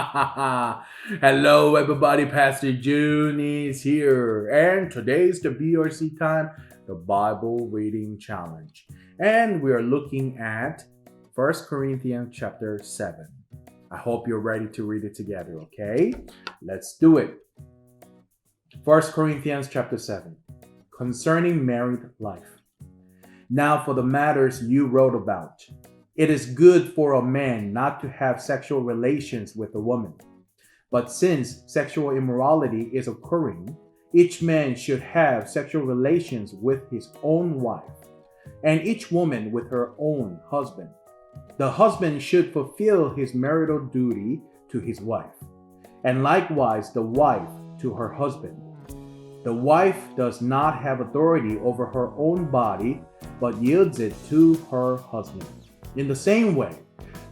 Hello, everybody. Pastor Joon is here, and today's the BRC time, the Bible Reading Challenge, and we are looking at 1 Corinthians chapter 7. I hope you're ready to read it together. Okay, let's do it. 1 Corinthians chapter 7, concerning married life. Now, for the matters you wrote about. It is good for a man not to have sexual relations with a woman. But since sexual immorality is occurring, each man should have sexual relations with his own wife, and each woman with her own husband. The husband should fulfill his marital duty to his wife, and likewise the wife to her husband. The wife does not have authority over her own body, but yields it to her husband. In the same way,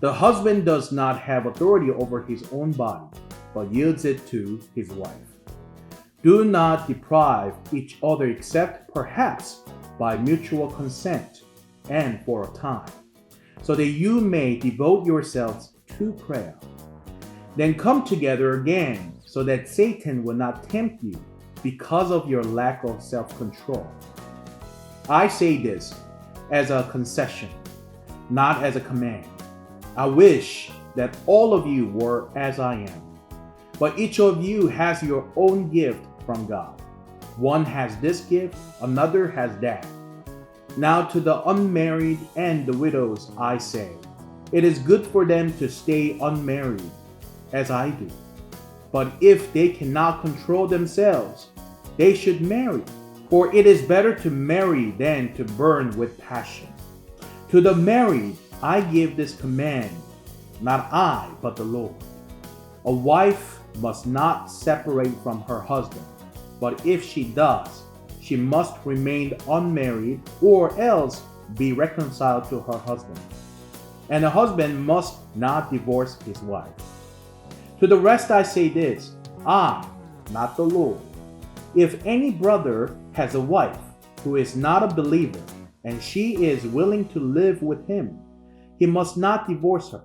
the husband does not have authority over his own body, but yields it to his wife. Do not deprive each other except perhaps by mutual consent and for a time, so that you may devote yourselves to prayer. Then come together again, so that Satan will not tempt you because of your lack of self-control. I say this as a concession, not as a command. I wish that all of you were as I am. But each of you has your own gift from God. One has this gift, another has that. Now to the unmarried and the widows I say, it is good for them to stay unmarried, as I do. But if they cannot control themselves, they should marry. For it is better to marry than to burn with passion. To the married, I give this command, not I, but the Lord. A wife must not separate from her husband, but if she does, she must remain unmarried or else be reconciled to her husband. And a husband must not divorce his wife. To the rest I say this, I, not the Lord. If any brother has a wife who is not a believer, and she is willing to live with him, he must not divorce her.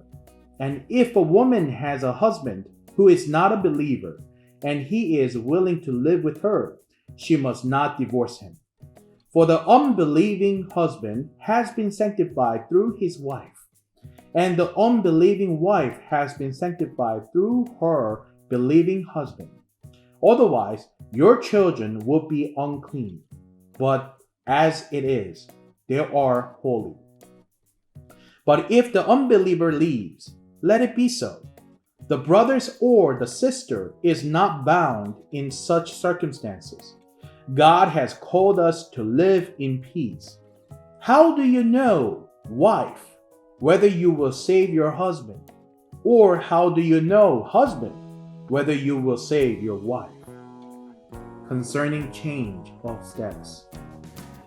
And if a woman has a husband who is not a believer, and he is willing to live with her, she must not divorce him. For the unbelieving husband has been sanctified through his wife, and the unbelieving wife has been sanctified through her believing husband. Otherwise, your children would be unclean, but as it is, they are holy. But if the unbeliever leaves, let it be so. The brothers or the sister is not bound in such circumstances. God has called us to live in peace. How do you know, wife, whether you will save your husband? Or how do you know, husband, whether you will save your wife? Concerning change of status.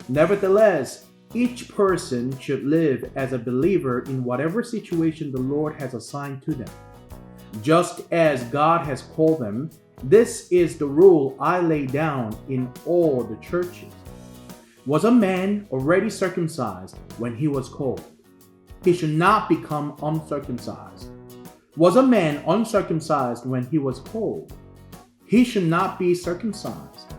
Nevertheless, each person should live as a believer in whatever situation the Lord has assigned to them. Just as God has called them, this is the rule I lay down in all the churches. Was a man already circumcised when he was called? He should not become uncircumcised. Was a man uncircumcised when he was called? He should not be circumcised.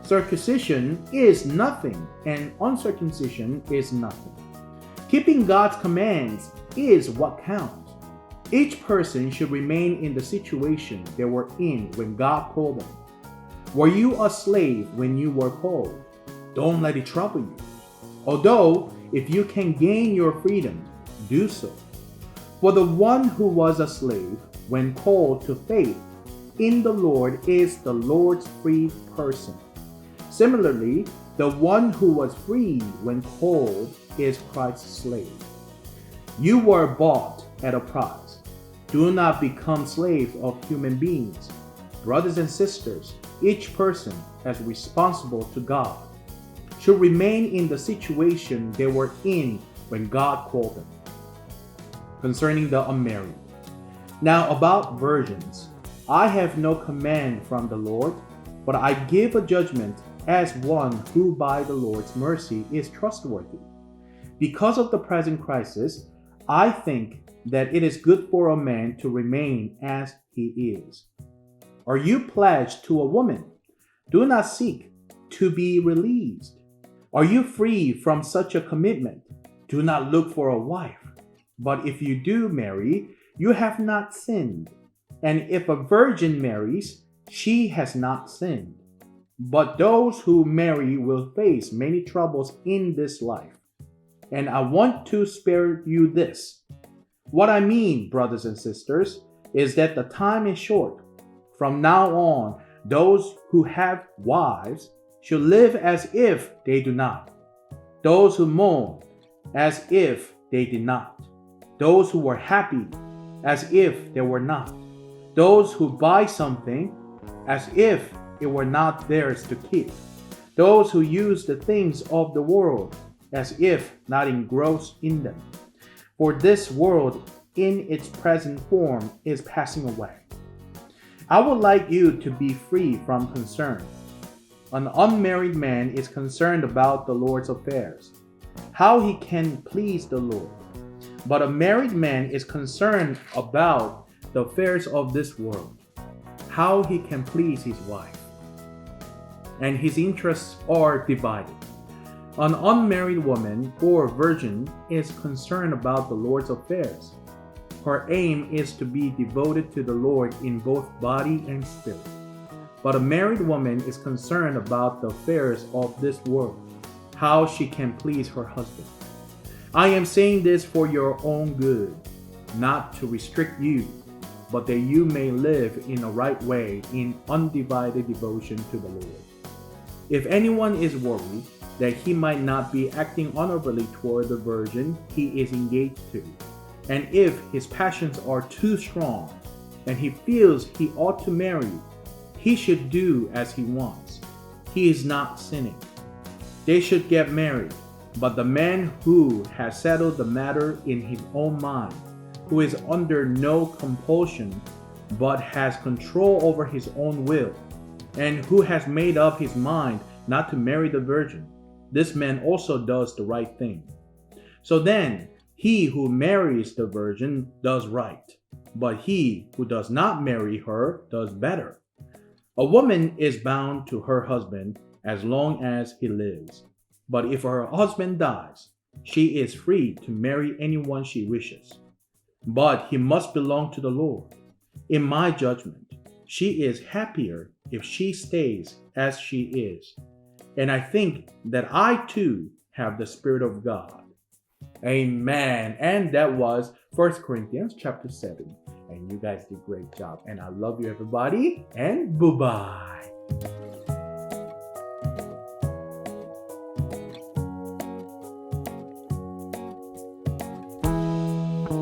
Circumcision is nothing, and uncircumcision is nothing. Keeping God's commands is what counts. Each person should remain in the situation they were in when God called them. Were you a slave when you were called? Don't let it trouble you. Although, if you can gain your freedom, do so. For the one who was a slave when called to faith in the Lord is the Lord's free person. Similarly, the one who was free when called is Christ's slave. You were bought at a price. Do not become slaves of human beings. Brothers and sisters, each person, as responsible to God, should remain in the situation they were in when God called them. Concerning the unmarried. Now about virgins, I have no command from the Lord, but I give a judgment as one who by the Lord's mercy is trustworthy. Because of the present crisis, I think that it is good for a man to remain as he is. Are you pledged to a woman? Do not seek to be released. Are you free from such a commitment? Do not look for a wife. But if you do marry, you have not sinned. And if a virgin marries, she has not sinned. But those who marry will face many troubles in this life. And I want to spare you this. What I mean, brothers and sisters, is that the time is short. From now on, those who have wives should live as if they do not. Those who mourn, as if they did not. Those who were happy, as if they were not. Those who buy something, as if it were not theirs to keep. Those who use the things of the world, as if not engrossed in them. For this world in its present form is passing away. I would like you to be free from concern. An unmarried man is concerned about the Lord's affairs, how he can please the Lord. But a married man is concerned about the affairs of this world, how he can please his wife. And his interests are divided. An unmarried woman or virgin is concerned about the Lord's affairs. Her aim is to be devoted to the Lord in both body and spirit. But a married woman is concerned about the affairs of this world, how she can please her husband. I am saying this for your own good, not to restrict you, but that you may live in a right way in undivided devotion to the Lord. If anyone is worried that he might not be acting honorably toward the virgin he is engaged to, and if his passions are too strong, and he feels he ought to marry, he should do as he wants. He is not sinning. They should get married, but the man who has settled the matter in his own mind, who is under no compulsion, but has control over his own will, and who has made up his mind not to marry the virgin, this man also does the right thing. So then, he who marries the virgin does right, but he who does not marry her does better. A woman is bound to her husband as long as he lives, but if her husband dies, she is free to marry anyone she wishes. But he must belong to the Lord. In my judgment, she is happier if she stays as she is. And I think that I too have the Spirit of God. Amen. And that was 1 Corinthians chapter 7. And you guys did a great job. And I love you, everybody. And bye-bye.